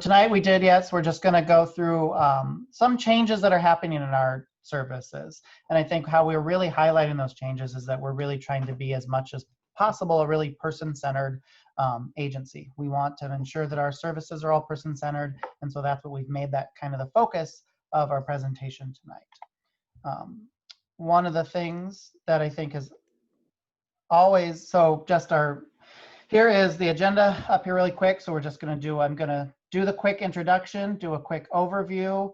Tonight we did, yes, we're just going to go through some changes that are happening in our services. And I think how we're really highlighting those changes is that we're really trying to be as much as possible a really person-centered agency. We want to ensure that our services are all person-centered, and so that's what we've made that kind of the focus of our presentation tonight. One of the things that I think is always, here is the agenda up here really quick. So we're just going to do, I'm going to do the quick introduction, do a quick overview,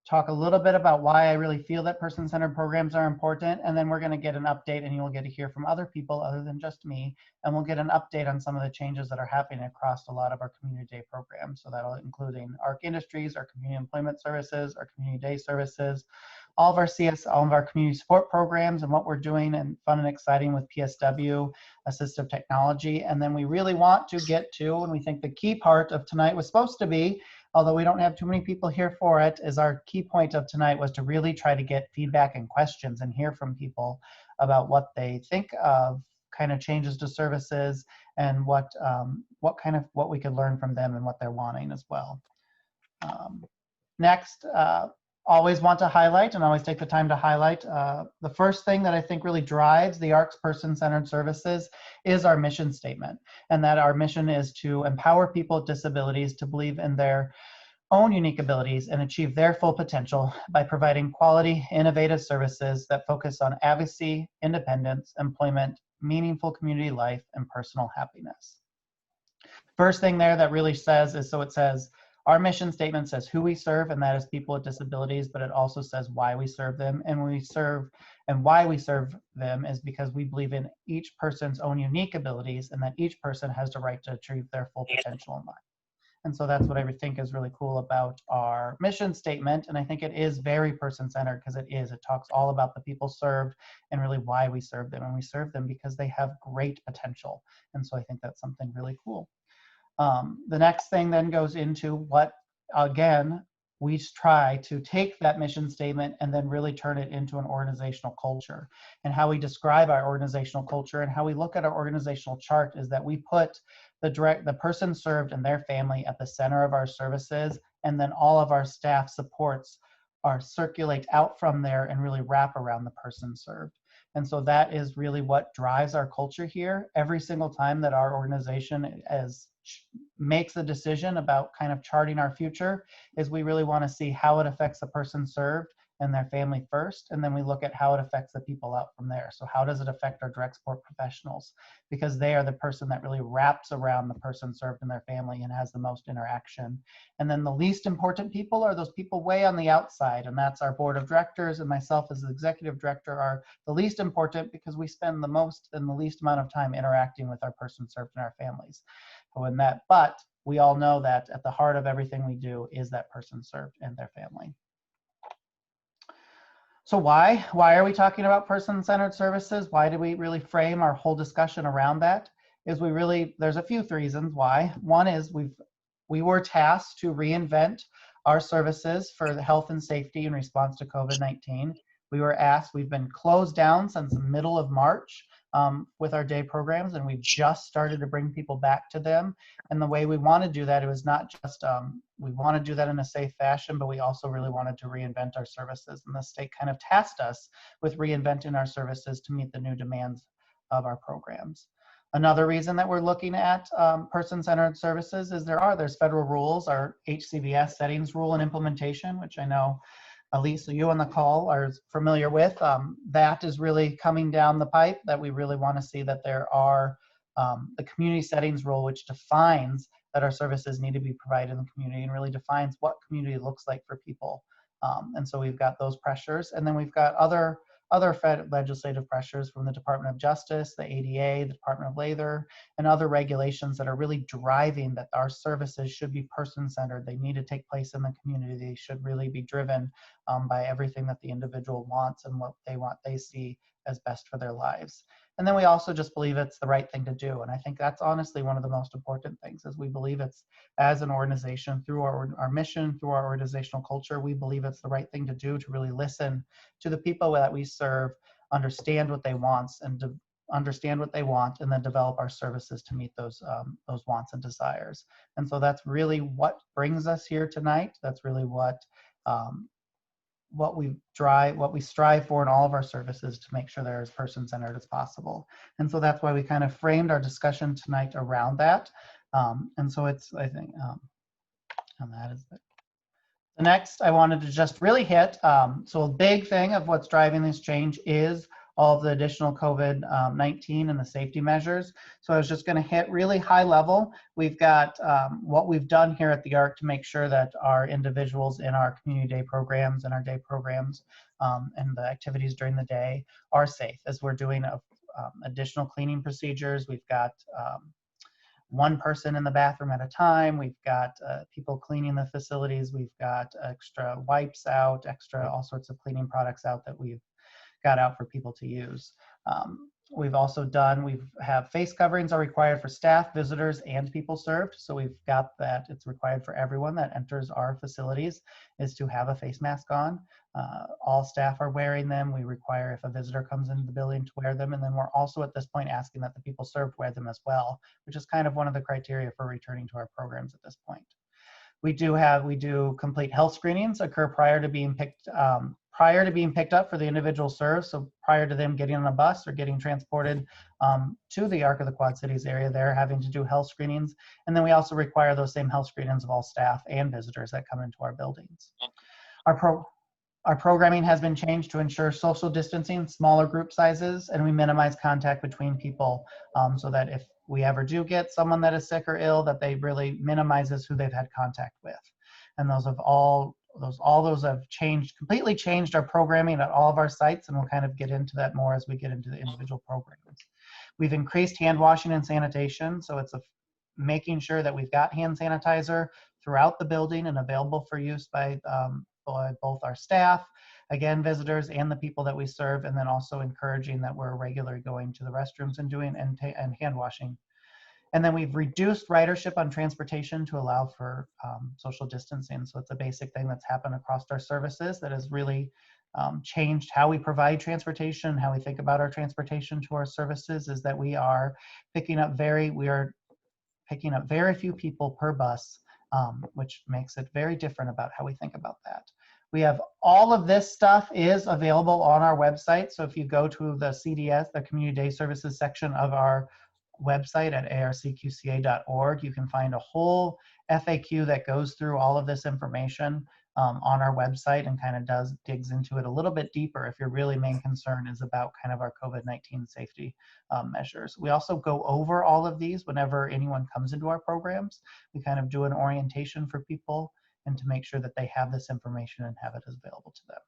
talk a little bit about why I really feel that person-centered programs are important, and then we're going to get an update, and you'll get to hear from other people other than just me, and we'll get an update on some of the changes that are happening across a lot of our community day programs. So that'll including ARC Industries, our community employment services, our community day services, all of our all of our community support programs, and what we're doing and fun and exciting with PSW assistive technology. And then we really want to get to, and we think the key part of tonight was supposed to be, although we don't have too many people here for it, is our key point of tonight was to really try to get feedback and questions and hear from people about what they think of kind of changes to services and what we could learn from them and what they're wanting as well. Next, always want to highlight and always take the time to highlight the first thing that I think really drives the ARC's person-centered services is our mission statement, and that our mission is to empower people with disabilities to believe in their own unique abilities and achieve their full potential by providing quality, innovative services that focus on advocacy, independence, employment, meaningful community life, and personal happiness. First thing there that really says is, so it says, our mission statement says who we serve, and that is people with disabilities, but it also says why we serve them. And why we serve them is because we believe in each person's own unique abilities and that each person has the right to achieve their full potential in life. And so that's what I think is really cool about our mission statement. And I think it is very person-centered because it talks all about the people served and really why we serve them. And we serve them because they have great potential. And so I think that's something really cool. The next thing then goes into what, again, we try to take that mission statement and then really turn it into an organizational culture. And how we describe our organizational culture and how we look at our organizational chart is that we put the person served and their family at the center of our services, and then all of our staff supports circulate out from there and really wrap around the person served. And so that is really what drives our culture here. Every single time that our organization makes a decision about kind of charting our future, is we really want to see how it affects the person served and their family first, and then we look at how it affects the people out from there. So how does it affect our direct support professionals? Because they are the person that really wraps around the person served and their family and has the most interaction. And then the least important people are those people way on the outside, and that's our board of directors and myself as the executive director are the least important because we spend the most and the least amount of time interacting with our person served and our families. But we all know that at the heart of everything we do is that person served and their family. So why are we talking about person-centered services? Why do we really frame our whole discussion around that? There's a few reasons why. One is we were tasked to reinvent our services for the health and safety in response to COVID-19. We've been closed down since the middle of March with our day programs, and we've just started to bring people back to them. And the way we want to do that, it was not just, we want to do that in a safe fashion, but we also really wanted to reinvent our services. And the state kind of tasked us with reinventing our services to meet the new demands of our programs. Another reason that we're looking at person-centered services is there's federal rules, our HCBS settings rule and implementation, which I know Lisa, you on the call are familiar with. That is really coming down the pipe, that we really want to see that there are the community settings rule, which defines that our services need to be provided in the community and really defines what community looks like for people. And so we've got those pressures. And then we've got other federal legislative pressures from the Department of Justice, the ADA, the Department of Labor, and other regulations that are really driving that our services should be person-centered. They need to take place in the community. They should really be driven by everything that the individual wants and what they see as best for their lives. And then we also just believe it's the right thing to do. And I think that's honestly one of the most important things, is we believe it's, as an organization, through our mission, through our organizational culture, we believe it's the right thing to do to really listen to the people that we serve, understand what they want, and understand what they want, and then develop our services to meet those wants and desires. And so that's really what brings us here tonight. That's really what we strive for in all of our services, to make sure they're as person-centered as possible. And so that's why we kind of framed our discussion tonight around that. And so it's, I think, and that is it. The next I wanted to just really hit, so a big thing of what's driving this change is all of the additional COVID-19 and the safety measures. So I was just going to hit really high level. We've got what we've done here at the ARC to make sure that our individuals in our community day programs and our day programs and the activities during the day are safe, as we're doing additional cleaning procedures. We've got one person in the bathroom at a time. We've got people cleaning the facilities. We've got extra wipes out, extra all sorts of cleaning products out that we've got out for people to use. We've also have face coverings are required for staff, visitors, and people served. So we've got that. It's required for everyone that enters our facilities is to have a face mask on. All staff are wearing them. We require, if a visitor comes into the building, to wear them. And then we're also at this point asking that the people served wear them as well, which is kind of one of the criteria for returning to our programs at this point. We do complete health screenings occur prior to being picked up for the individual served. So prior to them getting on a bus or getting transported to the Arc of the Quad Cities area, they're having to do health screenings. And then we also require those same health screenings of all staff and visitors that come into our buildings. Our programming has been changed to ensure social distancing, smaller group sizes, and we minimize contact between people so that if we ever do get someone that is sick or ill, that they really minimizes who they've had contact with. And those have completely changed our programming at all of our sites, and we'll kind of get into that more as we get into the individual programs. We've increased hand washing and sanitation, so it's making sure that we've got hand sanitizer throughout the building and available for use by both our staff, again, visitors, and the people that we serve, and then also encouraging that we're regularly going to the restrooms and doing and hand washing. And then we've reduced ridership on transportation to allow for social distancing. So it's a basic thing that's happened across our services that has really changed how we provide transportation, how we think about our transportation to our services, is that we are picking up very few people per bus, which makes it very different about how we think about that. We have all of this stuff is available on our website. So if you go to the CDS, the Community Day Services section of our website at arcqca.org, you can find a whole FAQ that goes through all of this information on our website and kind of digs into it a little bit deeper if your really main concern is about kind of our COVID-19 safety measures. We also go over all of these whenever anyone comes into our programs. We kind of do an orientation for people and to make sure that they have this information and have it available to them.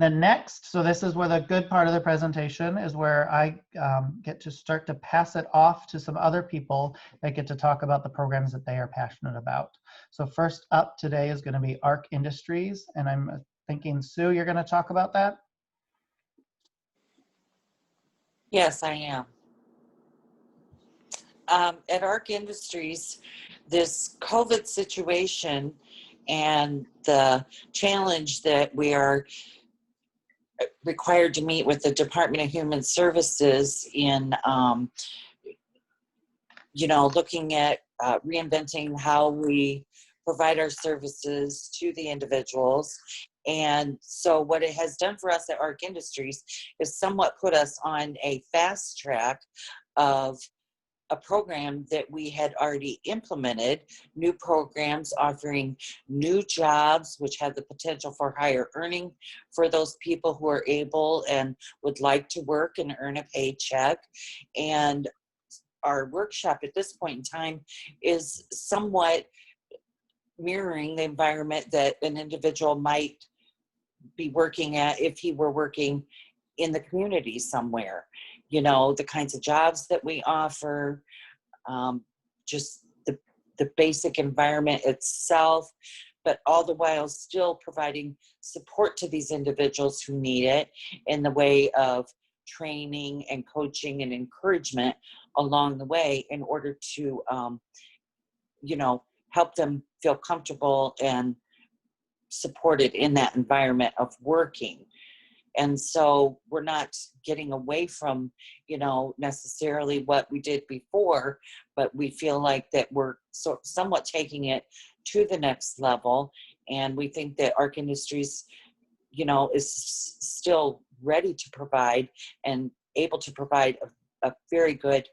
Then next, so this is where the good part of the presentation is, where I get to start to pass it off to some other people that get to talk about the programs that they are passionate about. So first up today is going to be ARC Industries, and I'm thinking, Sue, you're going to talk about that? Yes, I am. At ARC Industries, this COVID situation and the challenge that we are required to meet with the Department of Human Services in, looking at reinventing how we provide our services to the individuals. And so what it has done for us at ARC Industries is somewhat put us on a fast track of a program that we had already implemented, new programs offering new jobs, which have the potential for higher earning for those people who are able and would like to work and earn a paycheck. And our workshop at this point in time is somewhat mirroring the environment that an individual might be working at if he were working in the community somewhere. The kinds of jobs that we offer, just the basic environment itself, but all the while still providing support to these individuals who need it in the way of training and coaching and encouragement along the way in order to, help them feel comfortable and supported in that environment of working. And so we're not getting away from, you know, necessarily what we did before, but we feel like that we're somewhat taking it to the next level. And we think that ARC Industries, you know, is still ready to provide and able to provide a very good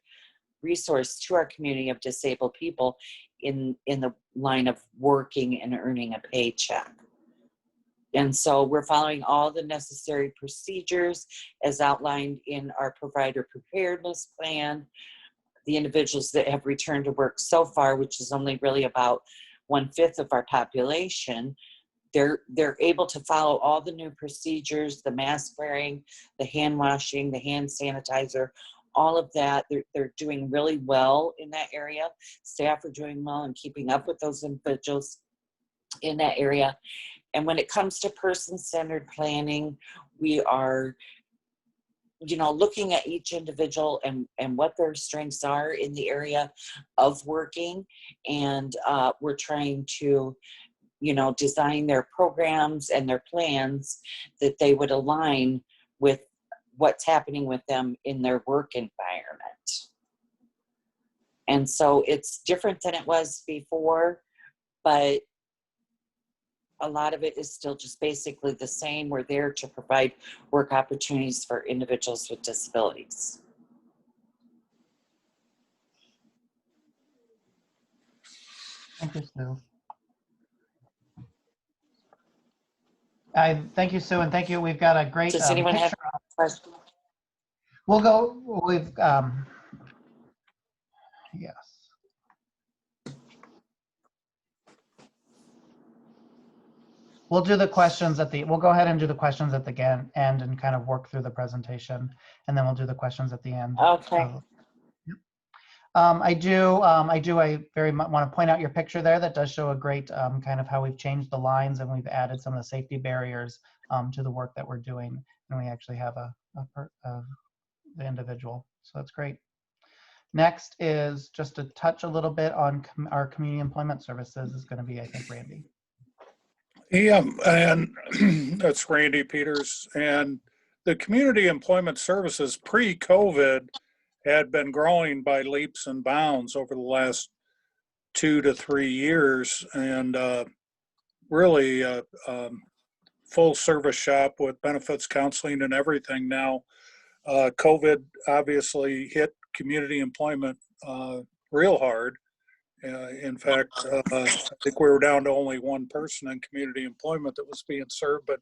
resource to our community of disabled people in the line of working and earning a paycheck. And so we're following all the necessary procedures as outlined in our provider preparedness plan. The individuals that have returned to work so far, which is only really about 1/5 of our population, they're able to follow all the new procedures, the mask wearing, the hand washing, the hand sanitizer, all of that. They're doing really well in that area. Staff are doing well and keeping up with those individuals in that area. And when it comes to person-centered planning, we are, you know, looking at each individual and what their strengths are in the area of working. And we're trying to, you know, design their programs and their plans that they would align with what's happening with them in their work environment. And so it's different than it was before, but a lot of it is still just basically the same. We're there to provide work opportunities for individuals with disabilities. Thank you, Sue. Thank you, Sue, and thank you. We've got a great Does anyone have picture. questions? We'll go. Yes. We'll do the questions we'll go ahead and do the questions at the end and kind of work through the presentation, and then we'll do the questions at the end. Okay. I very much want to point out your picture there. That does show a great kind of how we've changed the lines and we've added some of the safety barriers to the work that we're doing. And we actually have the individual. So that's great. Next is just to touch a little bit on our community employment services is going to be, I think, Randy. Yeah, and that's Randy Peters. And the community employment services pre-COVID had been growing by leaps and bounds over the last 2 to 3 years, and really full service shop with benefits, counseling, and everything now. COVID obviously hit community employment real hard. In fact, I think we were down to only one person in community employment that was being served. But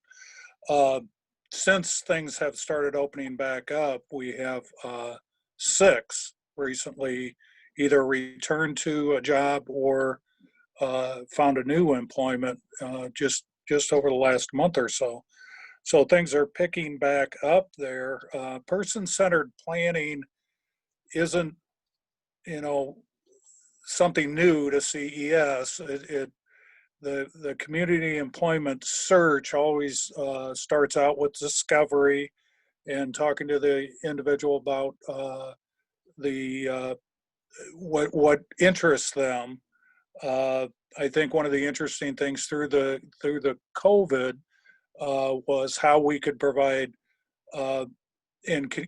since things have started opening back up, we have 6 recently either returned to a job or found a new employment just over the last month or so. So things are picking back up there. Person-centered planning isn't, you know, something new to CES. The community employment search always starts out with discovery and talking to the individual about what interests them. I think one of the interesting things through the COVID was how we could provide and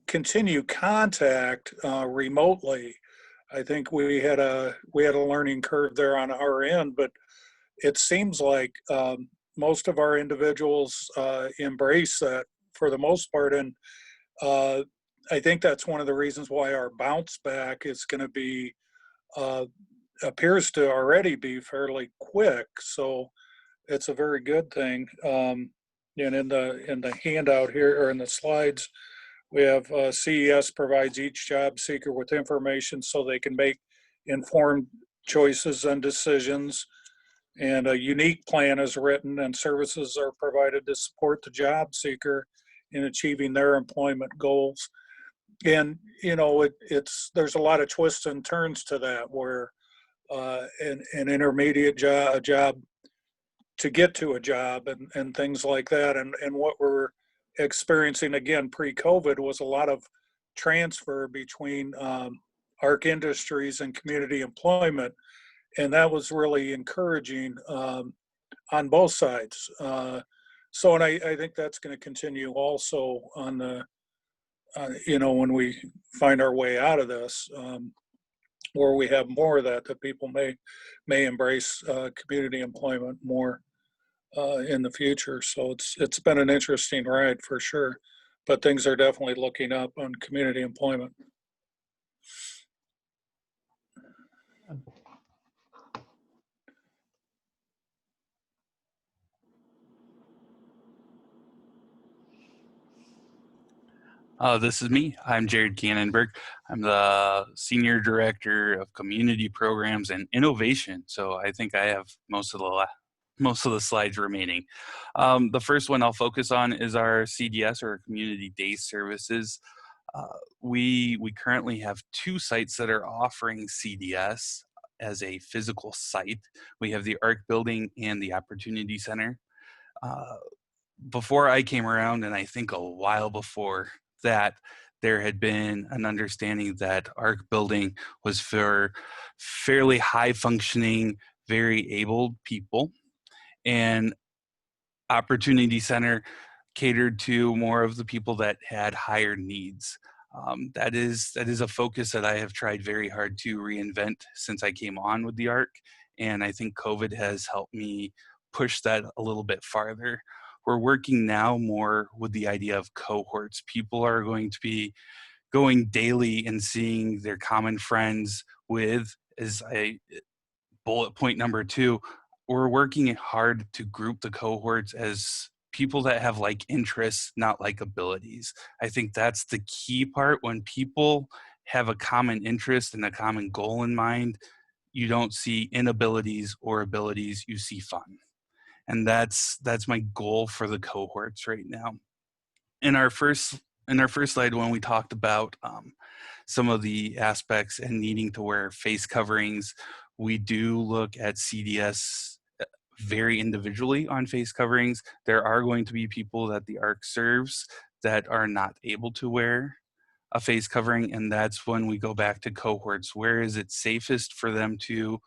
continue contact remotely. I think we had a learning curve there on our end, but it seems like most of our individuals embrace that for the most part, and I think that's one of the reasons why our bounce back is going to be appears to already be fairly quick. So it's a very good thing. And in the handout here or in the slides, we have CES provides each job seeker with information so they can make informed choices and decisions. And a unique plan is written and services are provided to support the job seeker in achieving their employment goals. And, you know, there's a lot of twists and turns to that where an intermediate job, a job to get to a job and things like that. And what we're experiencing again pre-COVID was a lot of transfer between ARC Industries and community employment, and that was really encouraging on both sides. So, and I think that's going to continue also on the, when we find our way out of this, where we have more of that people may embrace community employment more in the future. So it's been an interesting ride for sure, but things are definitely looking up on community employment. This is me. I'm Jared Cannonberg. I'm the Senior Director of Community Programs and Innovation. So I think I have most of the slides remaining. The first one I'll focus on is our CDS, or Community Day Services. We currently have 2 sites that are offering CDS as a physical site. We have the ARC Building and the Opportunity Center. Before I came around, and I think a while before that, there had been an understanding that ARC Building was for fairly high functioning, very able people, and Opportunity Center catered to more of the people that had higher needs. That is a focus that I have tried very hard to reinvent since I came on with the ARC, and I think COVID has helped me push that a little bit farther. We're working now more with the idea of cohorts. People are going to be going daily and seeing their common friends with, as I bullet point number 2, we're working hard to group the cohorts as people that have like interests, not like abilities. I think that's the key part. When people have a common interest and a common goal in mind, you don't see inabilities or abilities, you see fun. And that's my goal for the cohorts right now. In our first slide, when we talked about some of the aspects and needing to wear face coverings, we do look at CDS very individually on face coverings. There are going to be people that the ARC serves that are not able to wear a face covering, and that's when we go back to cohorts. Where is it safest for them to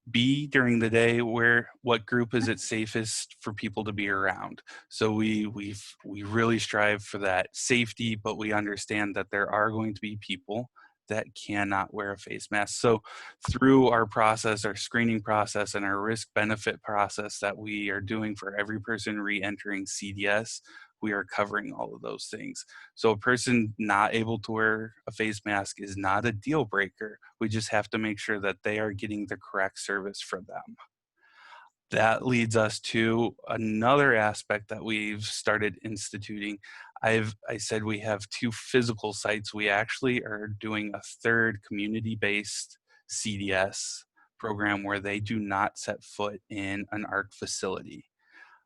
be during the day? What group is it safest for people to be around? So we really strive for that safety, but we understand that there are going to be people that cannot wear a face mask. So through our process, our screening process, and our risk benefit process that we are doing for every person re-entering CDS, we are covering all of those things. So a person not able to wear a face mask is not a deal breaker. We just have to make sure that they are getting the correct service for them. That leads us to another aspect that we've started instituting. I said we have 2 physical sites. We actually are doing a 3rd community-based CDS program where they do not set foot in an ARC facility.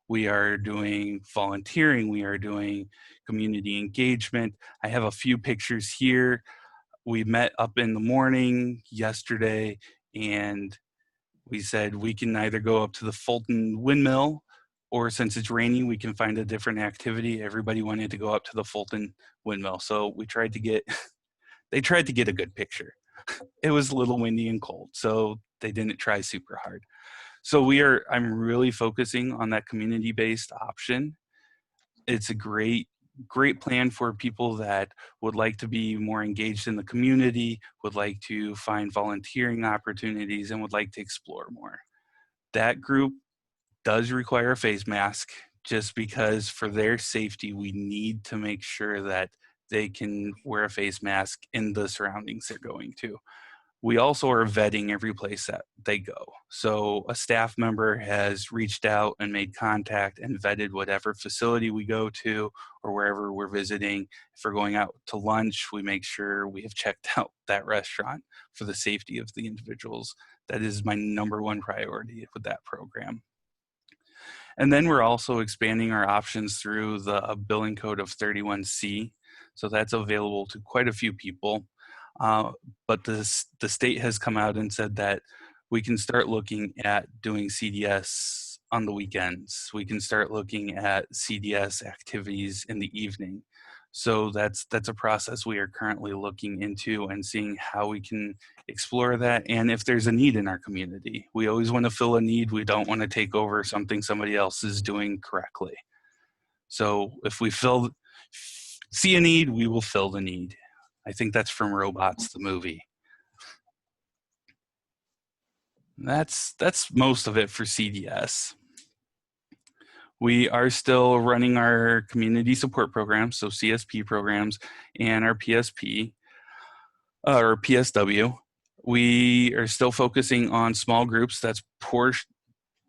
We are doing volunteering. We are doing community engagement. I have a few pictures here. We met up in the morning yesterday, and we said we can either go up to the Fulton Windmill, or since it's raining, we can find a different activity. Everybody wanted to go up to the Fulton Windmill. So we tried to get, they tried to get a good picture. It was a little windy and cold, so they didn't try super hard. So I'm really focusing on that community-based option. It's a great plan for people that would like to be more engaged in the community, would like to find volunteering opportunities, and would like to explore more. That group does require a face mask, just because for their safety, we need to make sure that they can wear a face mask in the surroundings they're going to. We also are vetting every place that they go. So a staff member has reached out and made contact and vetted whatever facility we go to or wherever we're visiting. If we're going out to lunch, we make sure we have checked out that restaurant for the safety of the individuals. That is my #1 priority with that program. And then we're also expanding our options through the billing code of 31C. So that's available to quite a few people. But the state has come out and said that we can start looking at doing CDS on the weekends. We can start looking at CDS activities in the evening. So that's a process we are currently looking into and seeing how we can explore that, and if there's a need in our community. We always want to fill a need. We don't want to take over something somebody else is doing correctly. So if we see a need, we will fill the need. I think that's from Robots, the movie. That's most of it for CDS. We are still running our community support programs, so CSP programs, and our PSP, or PSW. We are still focusing on small groups. That's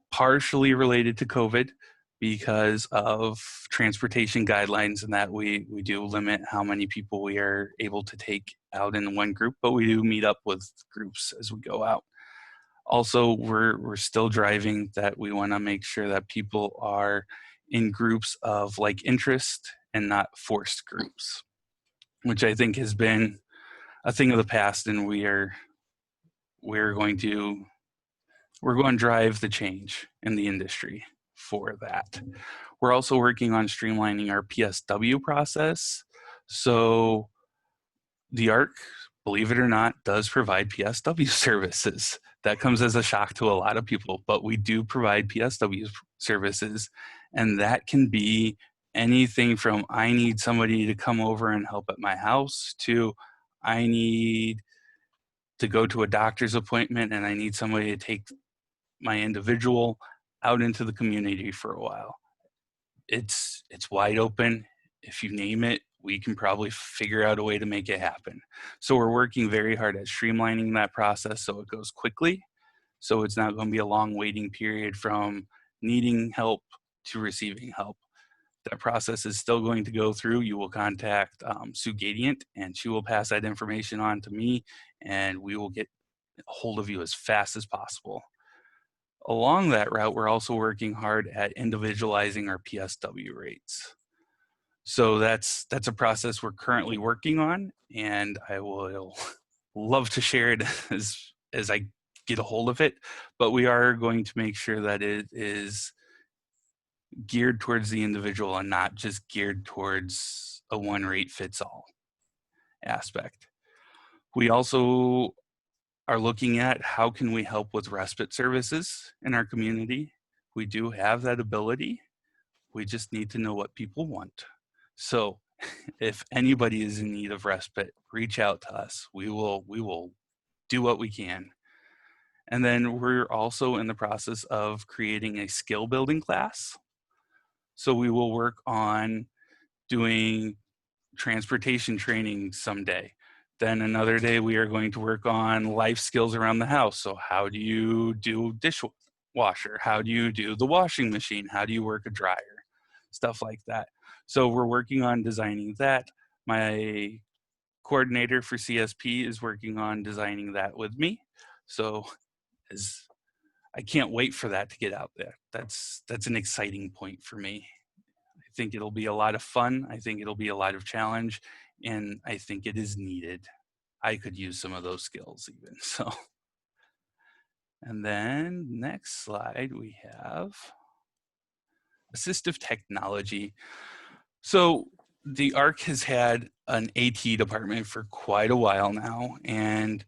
partially related to COVID because of transportation guidelines, and that we do limit how many people we are able to take out in one group, but we do meet up with groups as we go out. Also, we're still driving that we want to make sure that people are in groups of like interest and not forced groups, which I think has been a thing of the past, and we're going to drive the change in the industry for that. We're also working on streamlining our PSW process. So the ARC, believe it or not, does provide PSW services. That comes as a shock to a lot of people, but we do provide PSW services, and that can be anything from I need somebody to come over and help at my house to I need to go to a doctor's appointment and I need somebody to take my individual out into the community for a while. It's wide open. If you name it, we can probably figure out a way to make it happen. So we're working very hard at streamlining that process so it goes quickly. So it's not going to be a long waiting period from needing help to receiving help. That process is still going to go through. You will contact Sue Gadient, and she will pass that information on to me, and we will get a hold of you as fast as possible. Along that route, we're also working hard at individualizing our PSW rates. So that's a process we're currently working on, and I will love to share it as I get a hold of it. But we are going to make sure that it is geared towards the individual and not just geared towards a one rate fits all aspect. We also are looking at how can we help with respite services in our community. We do have that ability. We just need to know what people want. So if anybody is in need of respite, reach out to us. We will do what we can. And then we're also in the process of creating a skill building class. So we will work on doing transportation training someday. Then another day we are going to work on life skills around the house. So how do you do dishwasher? How do you do the washing machine? How do you work a dryer? Stuff like that. So we're working on designing that. My coordinator for CSP is working on designing that with me. So I can't wait for that to get out there. That's an exciting point for me. I think it'll be a lot of fun. I think it'll be a lot of challenge, and I think it is needed. I could use some of those skills even, so. And then next slide, we have assistive technology. So the ARC has had an AT department for quite a while now, and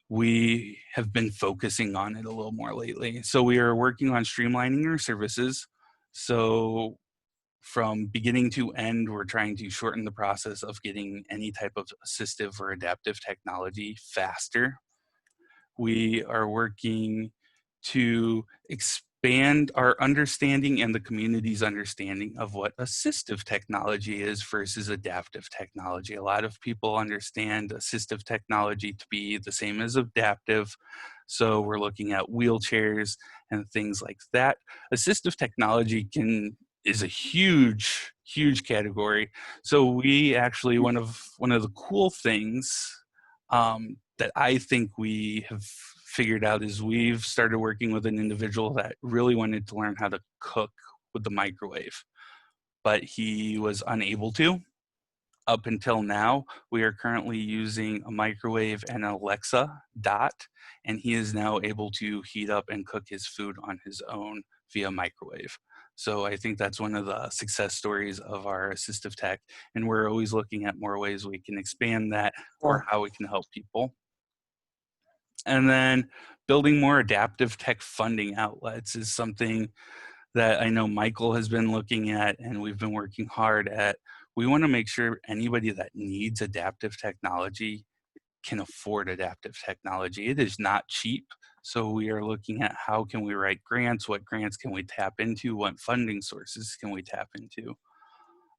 we have been focusing on it a little more lately. So we are working on streamlining our services. So from beginning to end, we're trying to shorten the process of getting any type of assistive or adaptive technology faster. We are working to expand our understanding and the community's understanding of what assistive technology is versus adaptive technology. A lot of people understand assistive technology to be the same as adaptive. So we're looking at wheelchairs and things like that. Assistive technology is a huge category. So we actually, one of the cool things that I think we have figured out is we've started working with an individual that really wanted to learn how to cook with the microwave, but he was unable to. Up until now, we are currently using a microwave and an Alexa Dot, and he is now able to heat up and cook his food on his own via microwave. So I think that's one of the success stories of our assistive tech, and we're always looking at more ways we can expand that or how we can help people. And then building more adaptive tech funding outlets is something that I know Michael has been looking at and we've been working hard at. We want to make sure anybody that needs adaptive technology can afford adaptive technology. It is not cheap. So we are looking at how can we write grants, what grants can we tap into, what funding sources can we tap into.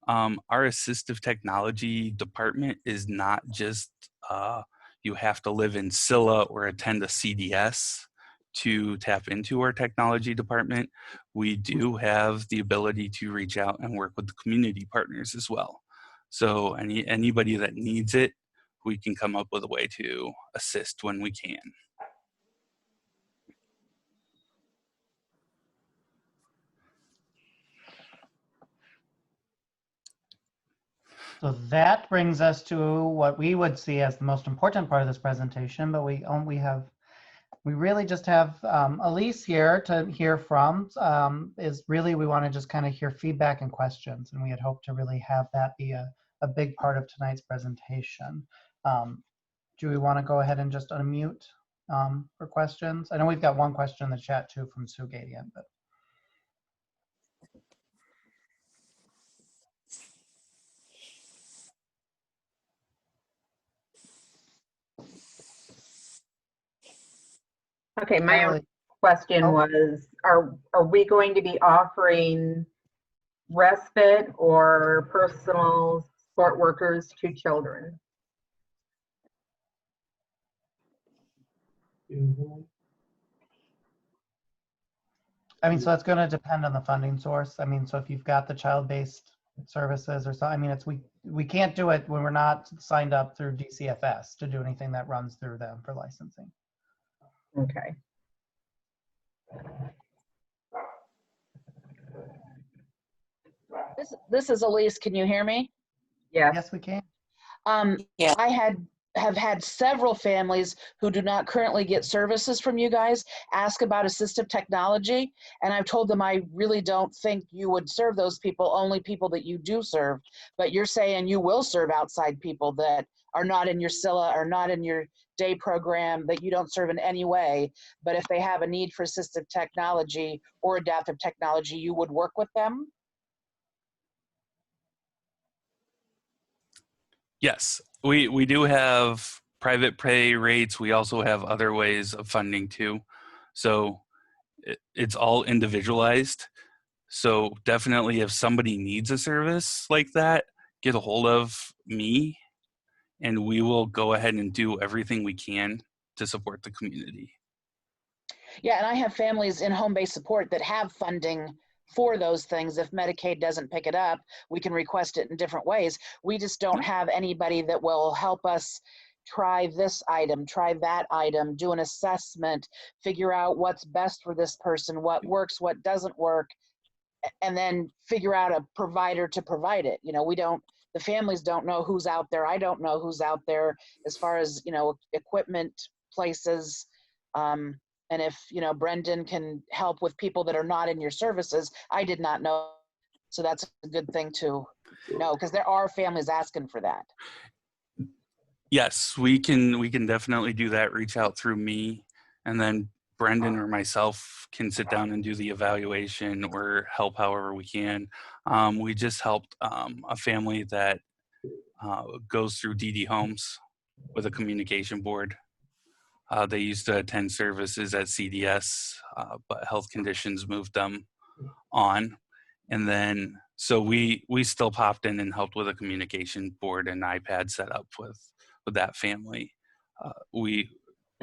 Our assistive technology department is not just you have to live in Scylla or attend a CDS to tap into our technology department. We do have the ability to reach out and work with the community partners as well. So anybody that needs it, we can come up with a way to assist when we can. So that brings us to what we would see as the most important part of this presentation, but we really just have Elise here to hear from. Is really we want to just kind of hear feedback and questions, and we had hoped to really have that be a big part of tonight's presentation. Do we want to go ahead and just unmute for questions? I know we've got one question in the chat too from Sue Gadian, but. Okay, my question was, are we going to be offering respite or personal support workers to children? I mean, so it's going to depend on the funding source. I mean, so if you've got the child-based services or so, I mean, we can't do it when we're not signed up through DCFS to do anything that runs through them for licensing. Okay. This is Elise. Can you hear me? Yes. Yes, we can. Yeah. I have had several families who do not currently get services from you guys ask about assistive technology, and I've told them I really don't think you would serve those people, only people that you do serve. But you're saying you will serve outside people that are not in your Scylla or not in your day program, that you don't serve in any way. But if they have a need for assistive technology or adaptive technology, you would work with them? Yes, we do have private pay rates. We also have other ways of funding too. So it's all individualized. So definitely if somebody needs a service like that, get a hold of me and we will go ahead and do everything we can to support the community. Yeah, and I have families in home-based support that have funding for those things. If Medicaid doesn't pick it up, we can request it in different ways. We just don't have anybody that will help us try this item, try that item, do an assessment, figure out what's best for this person, what works, what doesn't work, and then figure out a provider to provide it. You know, the families don't know who's out there. I don't know who's out there as far as, you know, equipment, places, and if, you know, Brendan can help with people that are not in your services, I did not know. So that's a good thing to know, because there are families asking for that. Yes, we can definitely do that. Reach out through me, and then Brendan or myself can sit down and do the evaluation or help however we can. We just helped a family that goes through DD Homes with a communication board. They used to attend services at CDS, but health conditions moved them on. And then, so we still popped in and helped with a communication board and iPad set up with that family. We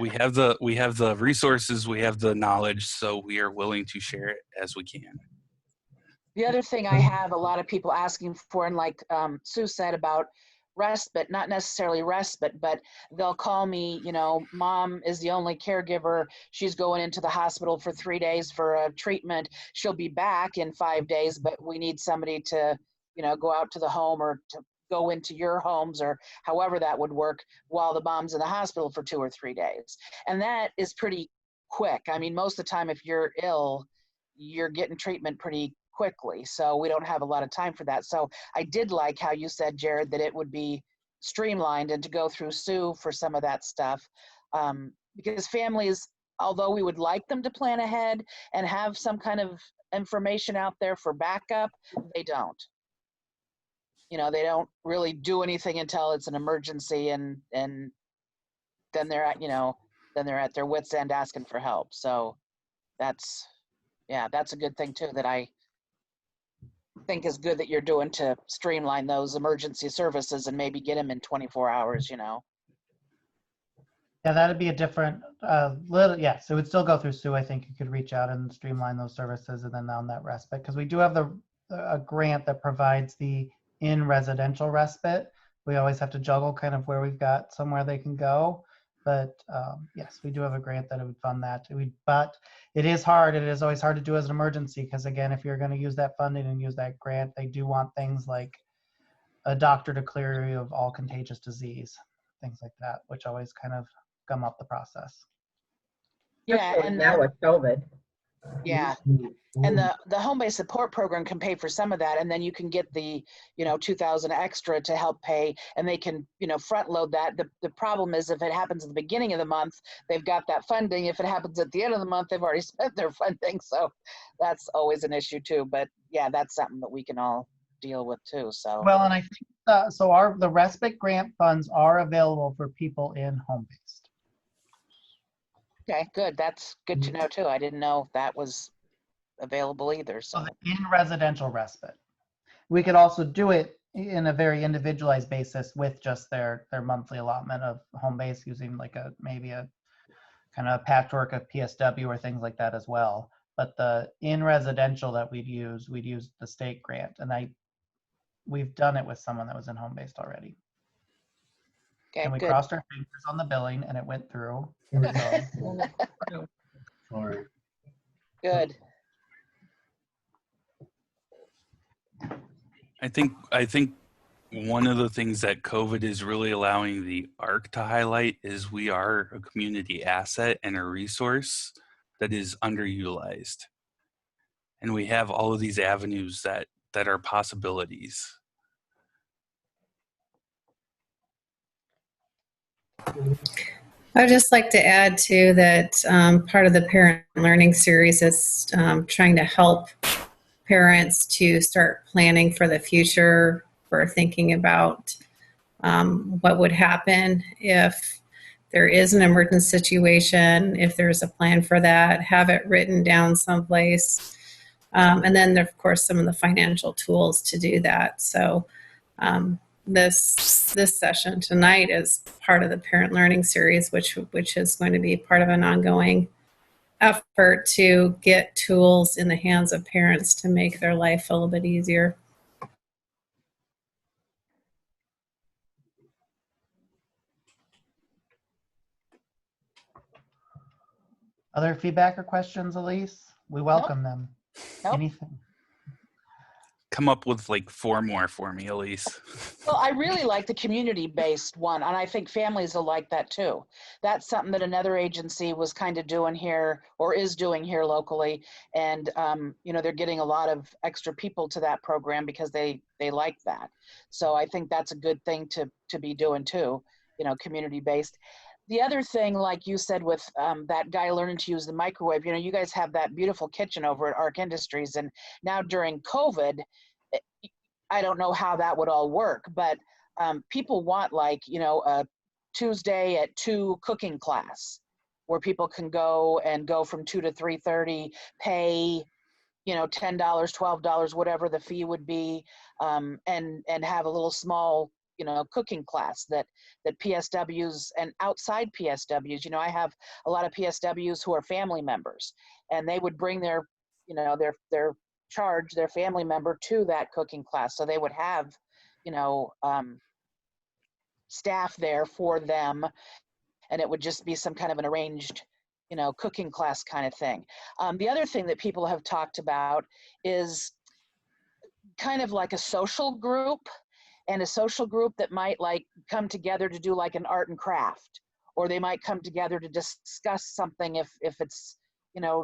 have the resources, we have the knowledge, so we are willing to share it as we can. The other thing I have a lot of people asking for, and like Sue said about respite, not necessarily respite, but they'll call me, you know, mom is the only caregiver. She's going into the hospital for 3 days for a treatment. She'll be back in 5 days, but we need somebody to, you know, go out to the home or to go into your homes or however that would work while the mom's in the hospital for 2 or 3 days. And that is pretty quick. I mean, most of the time, if you're ill, you're getting treatment pretty quickly. So we don't have a lot of time for that. So I did like how you said, Jared, that it would be streamlined and to go through Sue for some of that stuff. Because families although we would like them to plan ahead and have some kind of information out there for backup, they don't. You know, they don't really do anything until it's an emergency, and then they're at, then they're at their wits' end asking for help. So that's, yeah, that's a good thing too, that I think is good that you're doing to streamline those emergency services and maybe get them in 24 hours, Yeah, that'd be a different, yes, it would still go through Sue. I think you could reach out and streamline those services and then on that respite, because we do have a grant that provides the in residential respite. We always have to juggle kind of where we've got somewhere they can go. But yes, we do have a grant that would fund that. But it is hard. It is always hard to do as an emergency, because again, if you're going to use that funding and use that grant, they do want things like a doctor to clear you of all contagious disease, things like that, which always kind of gum up the process. Yeah, Especially and now with COVID. yeah, and the home-based support program can pay for some of that, and then you can get the 2,000 extra to help pay, and they can front load that. The problem is, if it happens at the beginning of the month, they've got that funding. If it happens at the end of the month, they've already spent their funding, so that's always an issue too. But yeah, that's something that we can all deal with too. So Well, and I think the respite grant funds are available for people in home-based. okay, good. That's good to know too. I didn't know if that was available either. So In residential respite. We could also do it in a very individualized basis with just their monthly allotment of home base, using like maybe a kind of patchwork of PSW or things like that as well. But the in residential that we'd use the state grant, and we've done it with someone that was in home based already. okay, And we good. crossed our fingers on the billing and it went through. So, Good. I think one of the things that COVID is really allowing the ARC to highlight is we are a community asset and a resource that is underutilized. And we have all of these avenues that are possibilities. I would just like to add too that part of the parent learning series is trying to help parents to start planning for the future, for thinking about what would happen if there is an emergency situation, if there's a plan for that, have it written down someplace. And then, of course, some of the financial tools to do that. So this session tonight is part of the parent learning series, which is going to be part of an ongoing effort to get tools in the hands of parents to make their life a little bit easier. other feedback or questions, Elise? We welcome them. Nope. Anything? Come up with like 4 more for me, Elise. Well, I really like the community-based one, and I think families will like that too. That's something that another agency was kind of doing here, or is doing here locally, and they're getting a lot of extra people to that program because they like that. So I think that's a good thing to be doing too, community-based. The other thing, like you said, with that guy learning to use the microwave, you guys have that beautiful kitchen over at ARC Industries, and now during COVID, I don't know how that would all work, but people want a Tuesday at 2 cooking class where people can go from 2 to 3:30, pay, $10, $12, whatever the fee would be, and have a little small, cooking class that PSWs and outside PSWs, I have a lot of PSWs who are family members, and they would bring their family member to that cooking class. So they would have, staff there for them, and it would just be some kind of an arranged, cooking class kind of thing. The other thing that people have talked about is kind of like a social group, and a social group that might come together to do like an art and craft, or they might come together to discuss something if it's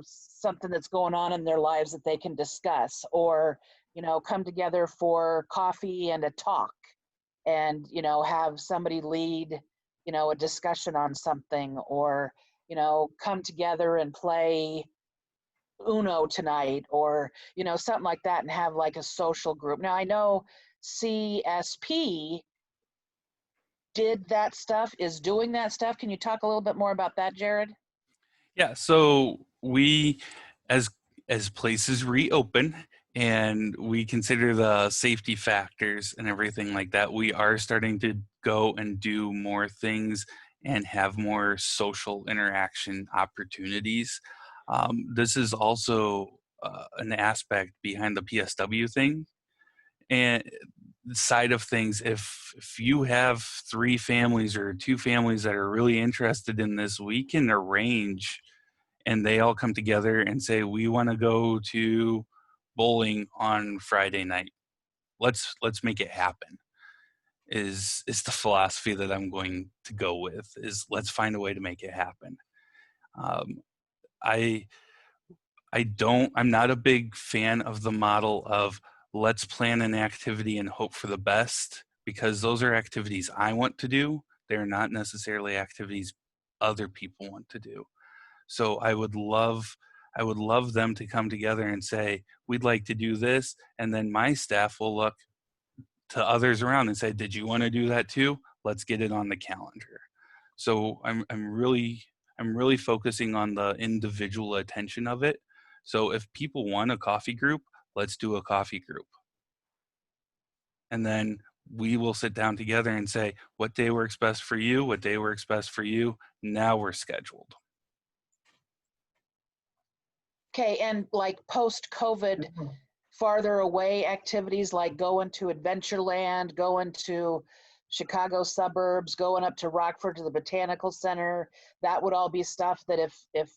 something that's going on in their lives that they can discuss, or come together for coffee and a talk, and have somebody lead a discussion on something, or come together and play Uno tonight, or, something like that, and have like a social group. Now I know CSP did that stuff, is doing that stuff. Can you talk a little bit more about that, Jared? Yeah, so we, as places reopen and we consider the safety factors and everything like that, we are starting to go and do more things and have more social interaction opportunities. This is also an aspect behind the PSW thing. And side of things, if you have 3 families or 2 families that are really interested in this, we can arrange, and they all come together and say, we want to go to bowling on Friday night. Let's make it happen. Is the philosophy that I'm going to go with, is let's find a way to make it happen. I'm not a big fan of the model of let's plan an activity and hope for the best, because those are activities I want to do. They're not necessarily activities other people want to do. So I would love them to come together and say, we'd like to do this. And then my staff will look to others around and say, did you want to do that too? Let's get it on the calendar. So I'm really focusing on the individual attention of it. So if people want a coffee group, let's do a coffee group. And then we will sit down together and say, what day works best for you? What day works best for you? Now we're scheduled. Okay, and like post-COVID, farther away activities like going to Adventureland, going to Chicago suburbs, going up to Rockford to the Botanical Center, that would all be stuff that if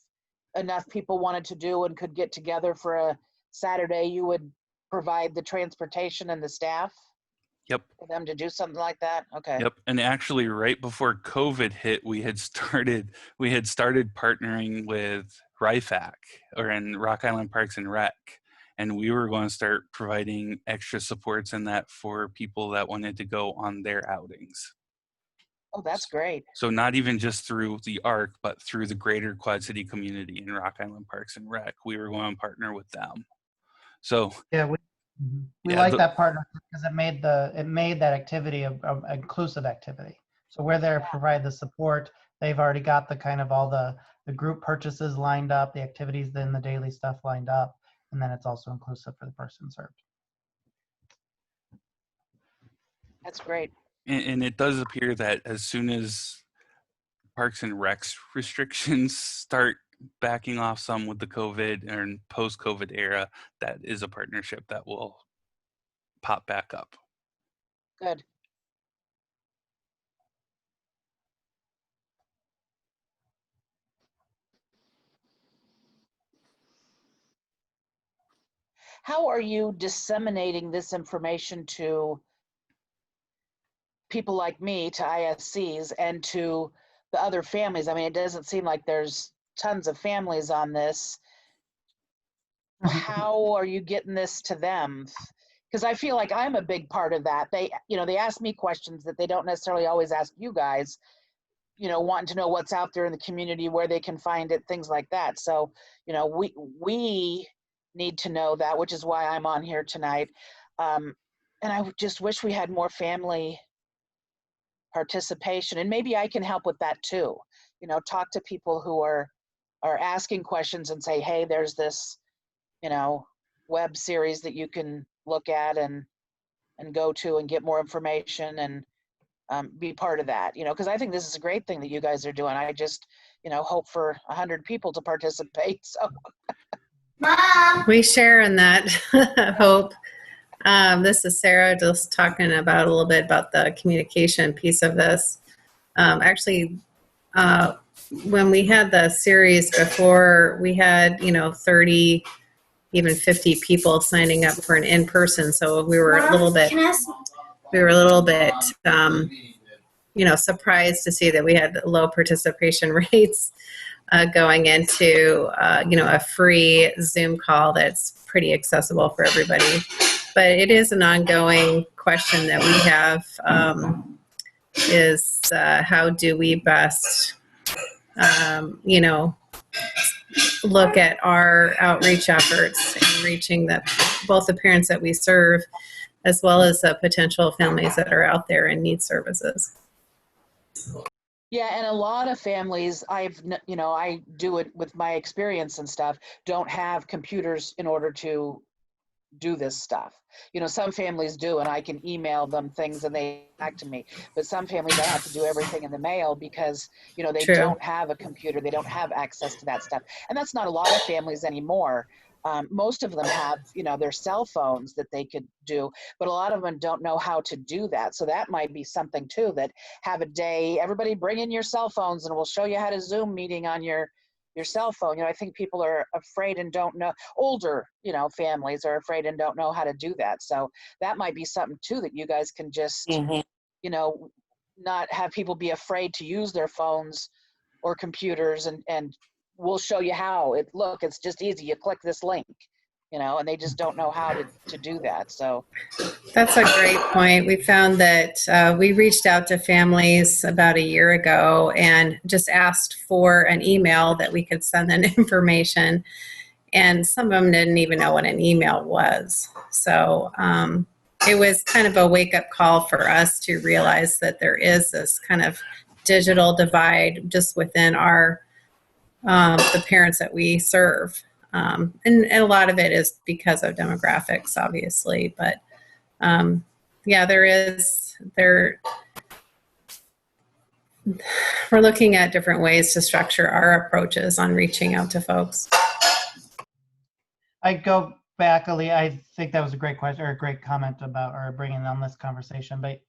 enough people wanted to do and could get together for a Saturday, you would provide the transportation and the staff? Yep. For them to do something like that? Okay. Yep. And actually right before COVID hit, we had started partnering with RIFAC, or in Rock Island Parks and Rec. And we were going to start providing extra supports in that for people that wanted to go on their outings. Oh, that's great. So not even just through the ARC, but through the greater Quad City community in Rock Island Parks and Rec, we were going to partner with them. So Yeah, we Yeah, like that partnership because it made that activity an inclusive activity. So we're there to provide the support. They've already got the kind of all the group purchases lined up, the activities, then the daily stuff lined up, and then it's also inclusive for the person served. That's great. and it does appear that as soon as Parks and Recs restrictions start backing off some with the COVID and post-COVID era, that is a partnership that will pop back up. Good. How are you disseminating this information to people like me, to ISCs, and to the other families? I mean, it doesn't seem like there's tons of families on this. How are you getting this to them? Because I feel like I'm a big part of that. They ask me questions that they don't necessarily always ask you guys, wanting to know what's out there in the community, where they can find it, things like that. So, we need to know that, which is why I'm on here tonight. And I just wish we had more family participation, and maybe I can help with that too. Talk to people who are asking questions and say, hey, there's this, web series that you can look at and go to and get more information and be part of that, because I think this is a great thing that you guys are doing. I just, hope for 100 people to participate. So. We share in that hope. This is Sarah, just talking about a little bit about the communication piece of this. Actually, when we had the series before, we had 30, even 50 people signing up for an in-person. So we were a little bit surprised to see that we had low participation rates. Going into, a free Zoom call that's pretty accessible for everybody. But it is an ongoing question that we have, is how do we best you know, look at our outreach efforts and reaching both the parents that we serve as well as the potential families that are out there and need services. Yeah, and a lot of families, I do it with my experience and stuff, don't have computers in order to do this stuff. Some families do, and I can email them things and they back to me. But some families, I have to do everything in the mail because, they True. don't have a computer, they don't have access to that stuff. And that's not a lot of families anymore. Most of them have, their cell phones that they could do, but a lot of them don't know how to do that. So that might be something too, that have a day, everybody bring in your cell phones and we'll show you how to Zoom meeting on your cell phone. I think people are afraid and don't know. Older, families are afraid and don't know how to do that. So that might be something too that you guys can just, Mhm. Not have people be afraid to use their phones or computers, and we'll show you how. It's just easy. You click this link, and they just don't know how to do that. So That's a great point. We found that we reached out to families about a year ago and just asked for an email that we could send them information. And some of them didn't even know what an email was. So it was kind of a wake-up call for us to realize that there is this kind of digital divide just within the parents that we serve. And a lot of it is because of demographics, obviously, but yeah, we're looking at different ways to structure our approaches on reaching out to folks. I go back, Ali. I think that was a great question or a great comment about or bringing on this conversation. But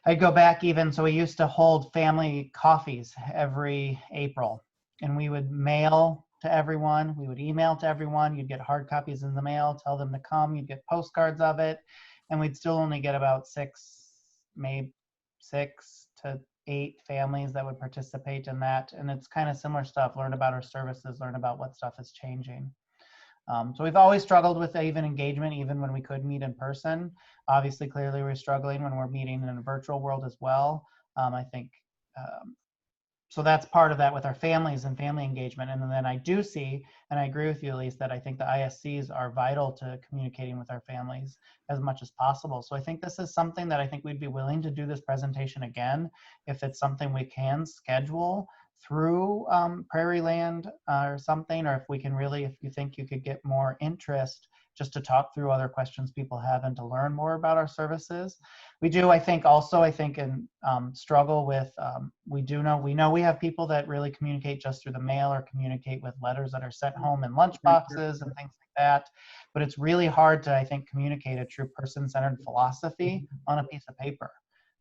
I go back even, so we used to hold family coffees every April, and we would mail to everyone. We would email to everyone. You'd get hard copies in the mail, tell them to come. You'd get postcards of it, and we'd still only get about maybe 6 to 8 families that would participate in that. And it's kind of similar stuff. Learn about our services, learn about what stuff is changing. So we've always struggled with even engagement, even when we could meet in person. Obviously, clearly we're struggling when we're meeting in a virtual world as well. I think, so that's part of that with our families and family engagement. And then I do see, and I agree with you, Elise, that I think the ISCs are vital to communicating with our families as much as possible. So I think this is something that I think we'd be willing to do this presentation again, if it's something we can schedule through Prairie Land or something, or if we can really, if you think you could get more interest just to talk through other questions people have and to learn more about our services. We do, I think, and struggle with, we know we have people that really communicate just through the mail or communicate with letters that are sent home in lunch boxes and things like that. But it's really hard to, I think, communicate a true person-centered philosophy on a piece of paper,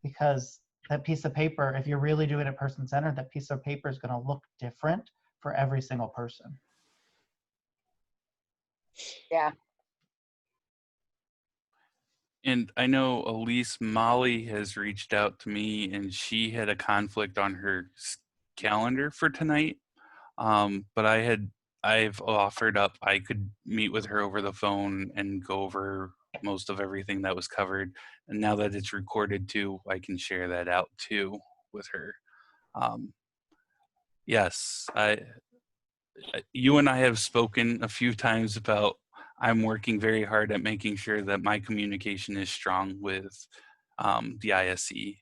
because that piece of paper, if you're really doing it person-centered, that piece of paper is going to look different for every single person. yeah. And I know Elise Molly has reached out to me, and she had a conflict on her calendar for tonight. But I've offered up I could meet with her over the phone and go over most of everything that was covered. And now that it's recorded too, I can share that out too with her. Yes, you and I have spoken a few times about I'm working very hard at making sure that my communication is strong with the ISC,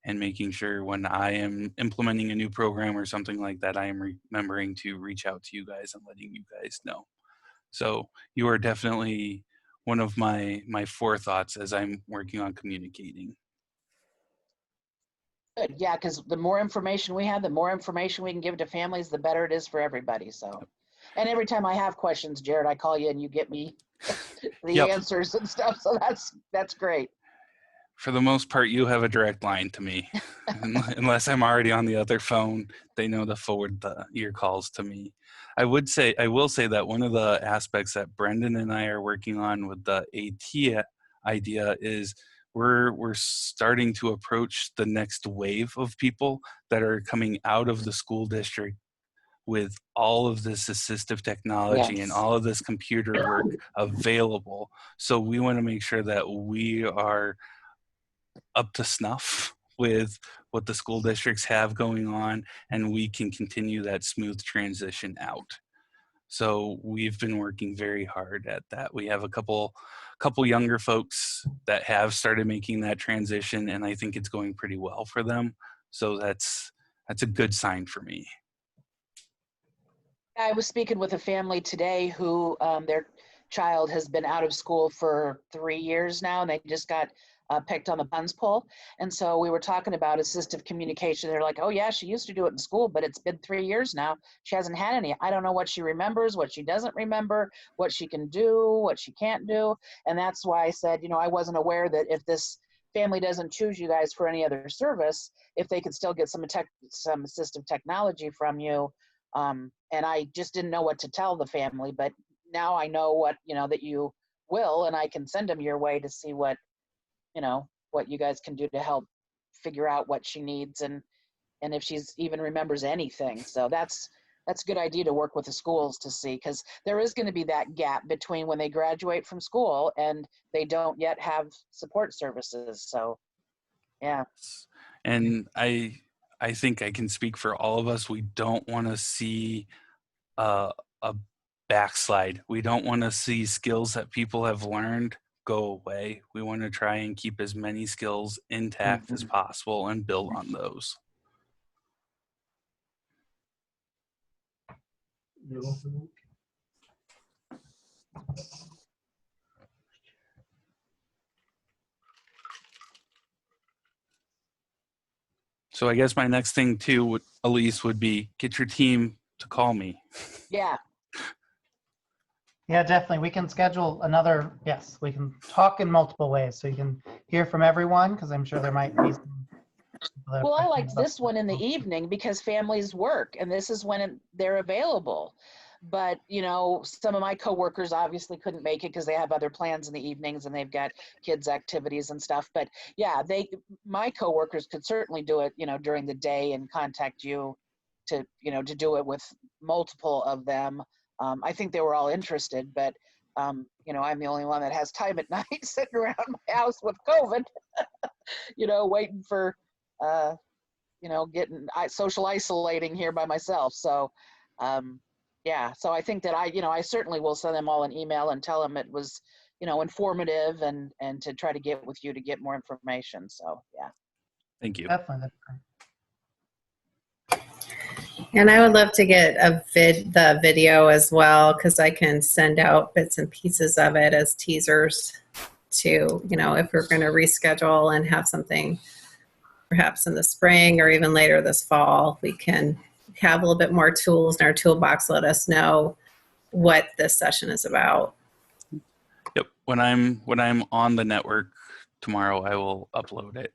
and making sure when I am implementing a new program or something like that, I am remembering to reach out to you guys and letting you guys know. So you are definitely one of my forethoughts as I'm working on communicating. Good. Yeah, because the more information we have, the more information we can give to families, the better it is for everybody. So, and every time I have questions, Jared, I call you and you get me the Yep. answers and stuff. So that's great. For the most part, you have a direct line to me. Unless I'm already on the other phone, they know to forward your calls to me. I will say that one of the aspects that Brendan and I are working on with the AT idea is we're starting to approach the next wave of people that are coming out of the school district with all of this assistive technology and Yes. all of this computer work available. So we want to make sure that we are up to snuff with what the school districts have going on, and we can continue that smooth transition out. So we've been working very hard at that. We have a couple younger folks that have started making that transition, and I think it's going pretty well for them. So that's a good sign for me. I was speaking with a family today who their child has been out of school for 3 years now, and they just got picked on the buns poll. And so we were talking about assistive communication. They're like, oh yeah, she used to do it in school, but it's been 3 years now. She hasn't had any. I don't know what she remembers, what she doesn't remember, what she can do, what she can't do. And that's why I said, you know, I wasn't aware that if this family doesn't choose you guys for any other service, if they could still get some assistive technology from you. And I just didn't know what to tell the family, but now I know what, you know, that you will, and I can send them your way to see what, you know, what you guys can do to help figure out what she needs and if she's even remembers anything. So that's a good idea to work with the schools to see, because there is going to be that gap between when they graduate from school and they don't yet have support services. So, yeah. And I think I can speak for all of us. We don't want to see a backslide. We don't want to see skills that people have learned go away. We want to try and keep as many skills intact as possible and build on those. So I guess my next thing too, Elise, would be get your team to call me. Yeah. Yeah, definitely. We can schedule another, yes, we can talk in multiple ways. So you can hear from everyone, because I'm sure there might be some. Well, I liked this one in the evening because families work and this is when they're available. But, you know, some of my coworkers obviously couldn't make it because they have other plans in the evenings and they've got kids' activities and stuff. But yeah, my coworkers could certainly do it, you know, during the day and contact you to, you know, to do it with multiple of them. I think they were all interested, but, you know, I'm the only one that has time at night sitting around my house with COVID, you know, waiting for, you know, getting social isolating here by myself. So, yeah, so I think that I certainly will send them all an email and tell them it was, you know, informative and to try to get with you to get more information. So, yeah. Thank you. Definitely. That's great. And I would love to get the video as well, because I can send out bits and pieces of it as teasers to, you know, if we're going to reschedule and have something perhaps in the spring or even later this fall, we can have a little bit more tools in our toolbox. Let us know what this session is about. Yep. When I'm on the network tomorrow, I will upload it.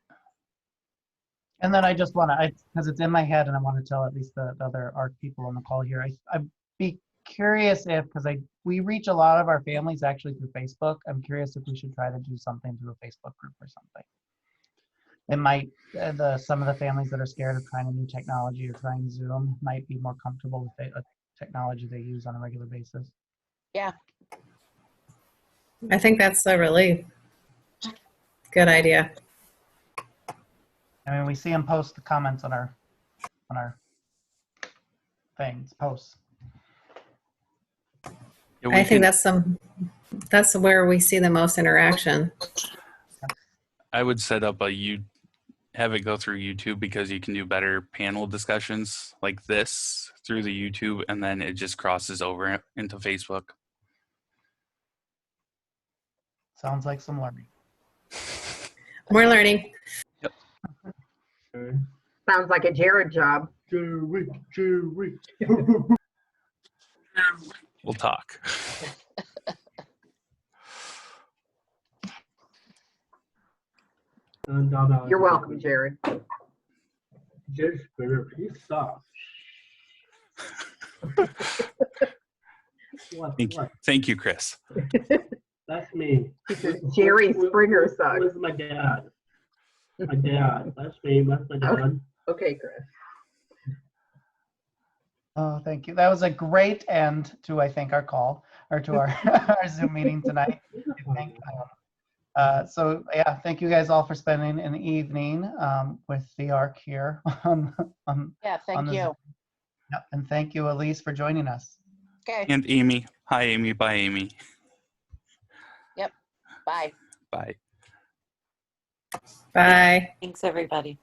And then I just want to, because it's in my head and I want to tell at least the other ARC people on the call here, I'd be curious if, because we reach a lot of our families actually through Facebook. I'm curious if we should try to do something through a Facebook group or something. It might, some of the families that are scared of trying a new technology or trying Zoom might be more comfortable with a technology they use on a regular basis. Yeah. I think that's a really good idea. I mean, we see them post the comments on our posts. Yeah, I think that's where we see the most interaction. I would set up have it go through YouTube, because you can do better panel discussions like this through the YouTube, and then it just crosses over into Facebook. Sounds like some learning. More learning. Yep. Sounds like a Jared job. Jerry. We'll talk. You're welcome, Jared. Just better please stop. Thank you, Chris. That's me. Jerry Springer sucks. Where's my dad? My dad. That's me. That's my dad. Okay, Chris. Oh, thank you. That was a great end to, I think, our call or to our, our Zoom meeting tonight. I think So yeah, thank you guys all for spending an evening with the ARC here. Yeah, on thank the you. Zoom. Yep, and thank you, Elise, for joining us. Okay, And Amy. Hi, Amy. Bye, Amy. bye. Bye. Bye. Thanks, everybody.